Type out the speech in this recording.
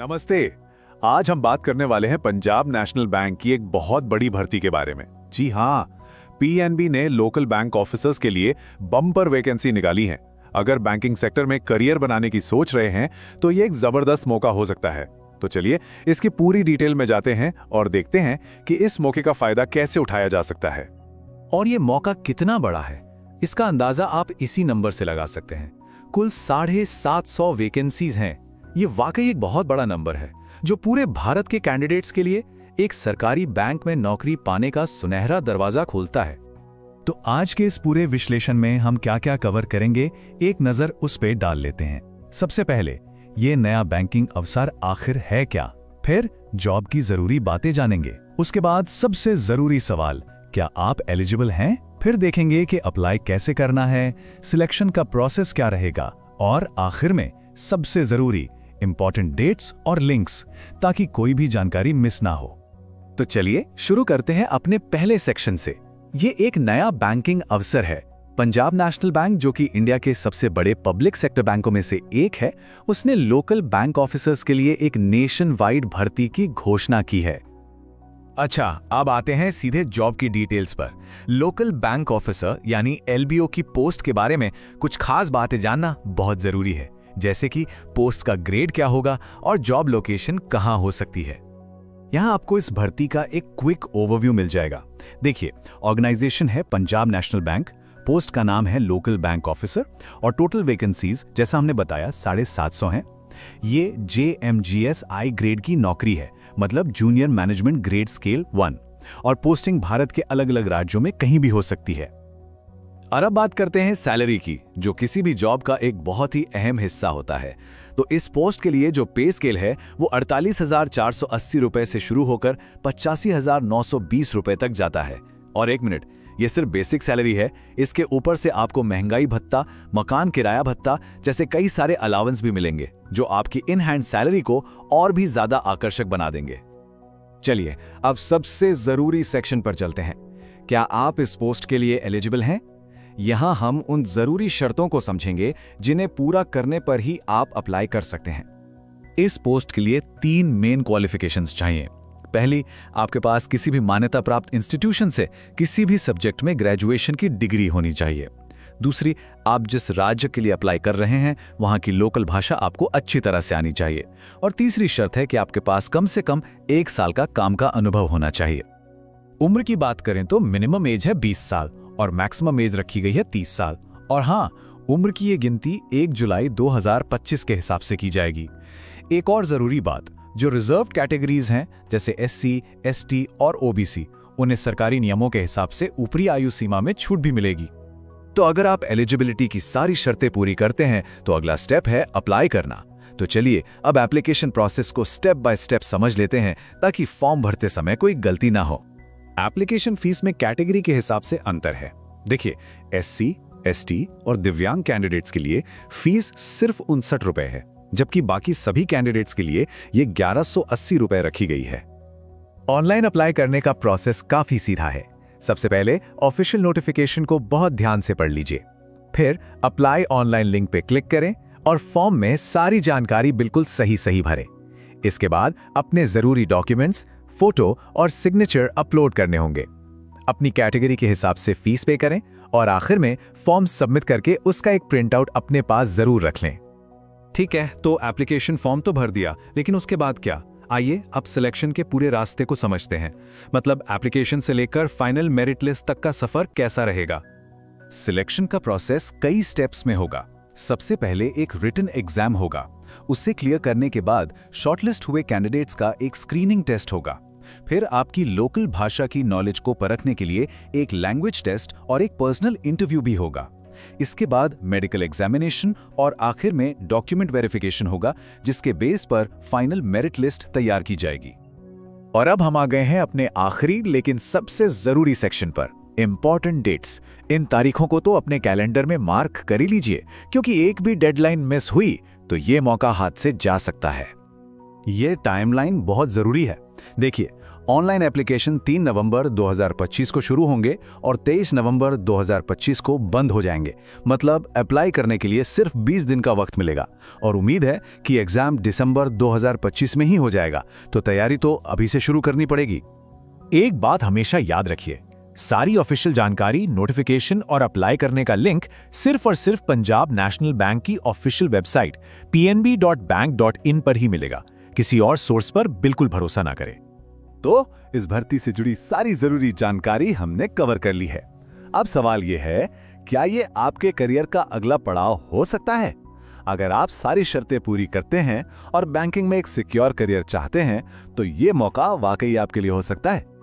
नमस्ते। आज हम बात करने वाले हैं पंजाब नेशनल बैंक की एक बहुत बड़ी भर्ती के बारे में। जी हाँ, पीएनबी ने लोकल बैंक ऑफिसर्स के लिए बम्पर वैकेंसी निकाली है। अगर बैंकिंग सेक्टर में करियर बनाने की सोच रहे हैं तो ये एक जबरदस्त मौका हो सकता है। तो चलिए इसकी पूरी डिटेल में जाते हैं और देखते हैं कि इस मौके का फायदा कैसे उठाया जा सकता है। और ये मौका कितना बड़ा है, इसका अंदाजा आप इसी नंबर से लगा सकते हैं। कुल 750 वैकेंसीज हैं। ये वाकई एक बहुत बड़ा नंबर है जो पूरे भारत के कैंडिडेट्स के लिए एक सरकारी बैंक में नौकरी पाने का सुनहरा दरवाजा खोलता है। तो आज के इस पूरे विश्लेषण में हम क्या-क्या कवर करेंगे, एक नजर उस पे डाल लेते हैं। सबसे पहले ये नया बैंकिंग अवसर आखिर है क्या, फिर जॉब की जरूरी बातें जानेंगे। उसके बाद सबसे जरूरी सवाल, क्या आप एलिजिबल हैं? फिर देखेंगे कि अप्लाई कैसे करना है, सिलेक्शन का प्रोसेस क्या रहेगा, और आखिर में सबसे जरूरी इंपॉर्टेंट डेट्स और लिंक्स, ताकि कोई भी जानकारी मिस ना हो। तो चलिए शुरू करते हैं अपने पहले सेक्शन से। ये एक नया बैंकिंग अवसर है। पंजाब नेशनल बैंक, जो कि इंडिया के सबसे बड़े पब्लिक सेक्टर बैंकों में से एक है, उसने लोकल बैंक ऑफिसर्स के लिए एक नेशन वाइड भर्ती की घोषणा की है। अच्छा, अब आते हैं सीधे जॉब की डिटेल्स पर। लोकल बैंक ऑफिसर यानी एलबीओ की पोस्ट के बारे में कुछ खास बातें जानना बहुत जरूरी है, जैसे कि पोस्ट का ग्रेड क्या होगा और जॉब लोकेशन कहां हो सकती है। यहां आपको इस भर्ती का एक क्विक ओवरव्यू मिल जाएगा। देखिए, ऑर्गेनाइजेशन है पंजाब नेशनल बैंक, पोस्ट का नाम है लोकल बैंक ऑफिसर, और टोटल वैकेंसीज जैसा हमने बताया 750 हैं। ये JMGSI ग्रेड की नौकरी है, मतलब जूनियर मैनेजमेंट ग्रेड स्केल 1, और पोस्टिंग भारत के अलग अलग राज्यों में कहीं भी हो सकती है। और अब बात करते हैं सैलरी की, जो किसी भी जॉब का एक बहुत ही अहम हिस्सा होता है। तो इस पोस्ट के लिए जो पे स्केल है वो 48,480 रुपए से शुरू होकर 85,920 रुपए तक जाता है। और एक मिनट, ये सिर्फ बेसिक सैलरी है। इसके ऊपर से आपको महंगाई भत्ता, मकान किराया भत्ता जैसे कई सारे अलाउंस भी मिलेंगे, जो आपकी इन हैंड सैलरी को और भी ज्यादा आकर्षक बना देंगे। चलिए अब सबसे जरूरी सेक्शन पर चलते हैं। क्या आप इस पोस्ट के लिए एलिजिबल हैं? यहां हम उन जरूरी शर्तों को समझेंगे जिन्हें पूरा करने पर ही आप अप्लाई कर सकते हैं। इस पोस्ट के लिए 3 मेन क्वालिफिकेशंस चाहिए। पहली, आपके पास किसी भी मान्यता प्राप्त इंस्टीट्यूशन से किसी भी सब्जेक्ट में ग्रेजुएशन की डिग्री होनी चाहिए। दूसरी, आप जिस राज्य के लिए अप्लाई कर रहे हैं वहां की लोकल भाषा आपको अच्छी तरह से आनी चाहिए। और तीसरी शर्त है कि आपके पास कम से कम 1 साल का काम का अनुभव होना चाहिए। उम्र की बात करें तो मिनिमम एज है 20 साल और मैक्सिमम एज रखी गई है 30 साल। और हाँ, उम्र की ये गिनती 1 जुलाई 2025 के हिसाब से की जाएगी। एक और जरूरी बात, जो रिजर्व कैटेगरीज हैं जैसे SC, ST और OBC, उन्हें सरकारी नियमों के हिसाब से ऊपरी आयु सीमा में छूट भी मिलेगी। तो अगर आप एलिजिबिलिटी की सारी शर्तें पूरी करते हैं तो अगला स्टेप है अप्लाई करना। तो चलिए अब एप्लीकेशन प्रोसेस को स्टेप बाय स्टेप समझ लेते हैं, ताकि फॉर्म भरते समय कोई गलती ना हो। एप्लीकेशन फीस में कैटेगरी के हिसाब से अंतर है। देखिए, SC, ST और दिव्यांग कैंडिडेट्स के लिए फीस सिर्फ 59 रुपए है, जबकि बाकी सभी कैंडिडेट्स के लिए ये 1180 रुपए रखी गई है। ऑनलाइन अप्लाई करने का प्रोसेस काफी सीधा है। सबसे पहले ऑफिशियल नोटिफिकेशन को बहुत ध्यान से पढ़ लीजिए, फिर अप्लाई ऑनलाइन लिंक पे क्लिक करें और फॉर्म में सारी जानकारी बिल्कुल सही भरें। इसके बाद अपने जरूरी डॉक्यूमेंट्स, फोटो और सिग्नेचर अपलोड करने होंगे। अपनी कैटेगरी के हिसाब से फीस पे करें और आखिर में फॉर्म सबमिट करके उसका एक प्रिंट आउट अपने पास जरूर रख लें। ठीक है, तो एप्लीकेशन फॉर्म तो भर दिया, लेकिन उसके बाद क्या? आइए अब सिलेक्शन के पूरे रास्ते को समझते हैं। मतलब एप्लीकेशन से लेकर फाइनल मेरिट लिस्ट तक का सफर कैसा रहेगा। सिलेक्शन का प्रोसेस कई स्टेप्स में होगा। सबसे पहले एक रिटन एग्जाम होगा। उससे क्लियर करने के बाद शॉर्टलिस्ट हुए कैंडिडेट्स का एक स्क्रीनिंग टेस्ट होगा। फिर आपकी लोकल भाषा की नॉलेज को परखने के लिए एक लैंग्वेज टेस्ट और एक पर्सनल इंटरव्यू भी होगा। इसके बाद मेडिकल एग्जामिनेशन और आखिर में डॉक्यूमेंट वेरिफिकेशन होगा, जिसके बेस पर फाइनल मेरिट लिस्ट तैयार की जाएगी। और अब हम आ गए हैं अपने आखिरी लेकिन सबसे जरूरी सेक्शन पर, इंपॉर्टेंट डेट्स। इन तारीखों को तो अपने कैलेंडर में मार्क कर ही लीजिए, क्योंकि एक भी डेडलाइन मिस हुई तो ये मौका हाथ से जा सकता है। ये टाइमलाइन बहुत जरूरी है। देखिए, ऑनलाइन एप्लीकेशन 3 नवंबर 2025 को शुरू होंगे और 23 नवंबर 2025 को बंद हो जाएंगे। मतलब अप्लाई करने के लिए सिर्फ 20 दिन का वक्त मिलेगा और उम्मीद है कि एग्जाम दिसंबर 2025 में ही हो जाएगा, तो तैयारी तो अभी से शुरू करनी पड़ेगी। एक बात हमेशा याद रखिए, सारी ऑफिशियल जानकारी, नोटिफिकेशन और अप्लाई करने का लिंक सिर्फ और सिर्फ पंजाब नेशनल बैंक की ऑफिशियल वेबसाइट pnb.bank.in पर ही मिलेगा। किसी और सोर्स पर बिल्कुल भरोसा ना करें। तो इस भर्ती से जुड़ी सारी जरूरी जानकारी हमने कवर कर ली है। अब सवाल यह है, क्या ये आपके करियर का अगला पड़ाव हो सकता है? अगर आप सारी शर्तें पूरी करते हैं और बैंकिंग में एक सिक्योर करियर चाहते हैं, तो ये मौका वाकई आपके लिए हो सकता है।